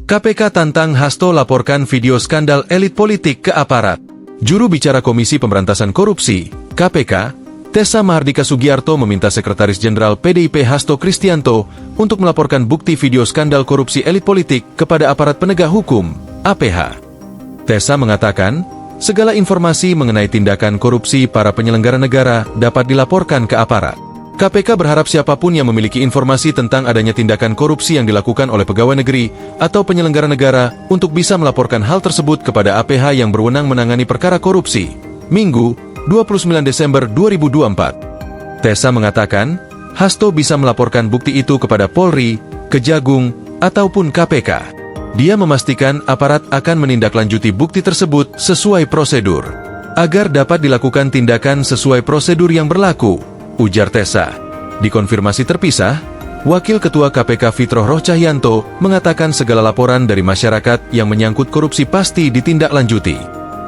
KPK tantang Hasto laporkan video skandal elit politik ke aparat. Juru bicara Komisi Pemberantasan Korupsi, KPK, Tessa Mahardika Sugiarto meminta Sekretaris Jenderal PDIP Hasto Kristianto untuk melaporkan bukti video skandal korupsi elit politik kepada aparat penegak hukum, APH. Tessa mengatakan, segala informasi mengenai tindakan korupsi para penyelenggara negara dapat dilaporkan ke aparat. KPK berharap siapapun yang memiliki informasi tentang adanya tindakan korupsi yang dilakukan oleh pegawai negeri atau penyelenggara negara untuk bisa melaporkan hal tersebut kepada APH yang berwenang menangani perkara korupsi. Minggu, 29 Desember 2024. Tessa mengatakan, Hasto bisa melaporkan bukti itu kepada Polri, Kejagung, ataupun KPK. Dia memastikan aparat akan menindaklanjuti bukti tersebut sesuai prosedur, agar dapat dilakukan tindakan sesuai prosedur yang berlaku, ujar Tessa. Dikonfirmasi terpisah, Wakil Ketua KPK Fitroh Rohcahyanto mengatakan segala laporan dari masyarakat yang menyangkut korupsi pasti ditindaklanjuti.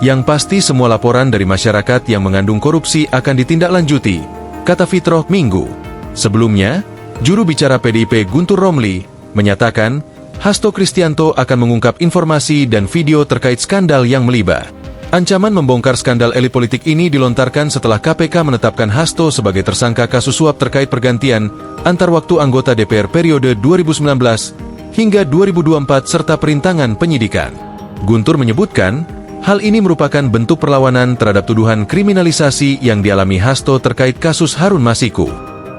Yang pasti semua laporan dari masyarakat yang mengandung korupsi akan ditindaklanjuti, kata Fitroh Minggu. Sebelumnya, juru bicara PDIP Guntur Romli menyatakan Hasto Kristianto akan mengungkap informasi dan video terkait skandal yang melibat. Ancaman membongkar skandal elit politik ini dilontarkan setelah KPK menetapkan Hasto sebagai tersangka kasus suap terkait pergantian antar waktu anggota DPR periode 2019 hingga 2024 serta perintangan penyidikan. Guntur menyebutkan, hal ini merupakan bentuk perlawanan terhadap tuduhan kriminalisasi yang dialami Hasto terkait kasus Harun Masiku.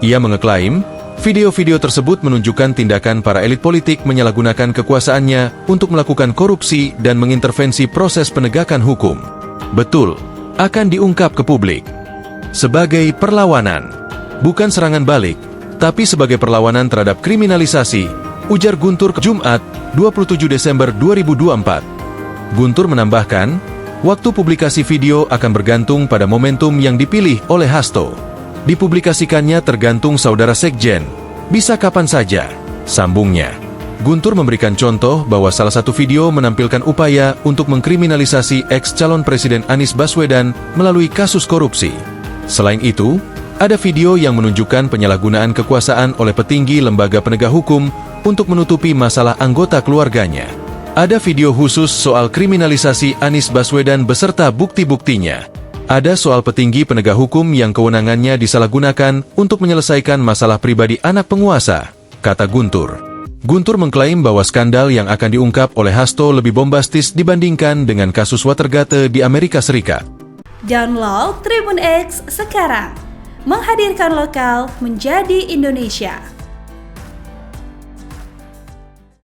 Ia mengeklaim, video-video tersebut menunjukkan tindakan para elit politik menyalahgunakan kekuasaannya untuk melakukan korupsi dan mengintervensi proses penegakan hukum. Betul, akan diungkap ke publik. Sebagai perlawanan, bukan serangan balik, tapi sebagai perlawanan terhadap kriminalisasi, ujar Guntur Jumat, 27 Desember 2024. Guntur menambahkan, waktu publikasi video akan bergantung pada momentum yang dipilih oleh Hasto. Dipublikasikannya tergantung saudara Sekjen, bisa kapan saja, sambungnya. Guntur memberikan contoh bahwa salah satu video menampilkan upaya untuk mengkriminalisasi ex-calon Presiden Anies Baswedan melalui kasus korupsi. Selain itu, ada video yang menunjukkan penyalahgunaan kekuasaan oleh petinggi lembaga penegak hukum untuk menutupi masalah anggota keluarganya. Ada video khusus soal kriminalisasi Anies Baswedan beserta bukti-buktinya. Ada soal petinggi penegak hukum yang kewenangannya disalahgunakan untuk menyelesaikan masalah pribadi anak penguasa, kata Guntur. Guntur mengklaim bahwa skandal yang akan diungkap oleh Hasto lebih bombastis dibandingkan dengan kasus Watergate di Amerika Serikat. Download Tribun X sekarang, menghadirkan lokal menjadi Indonesia.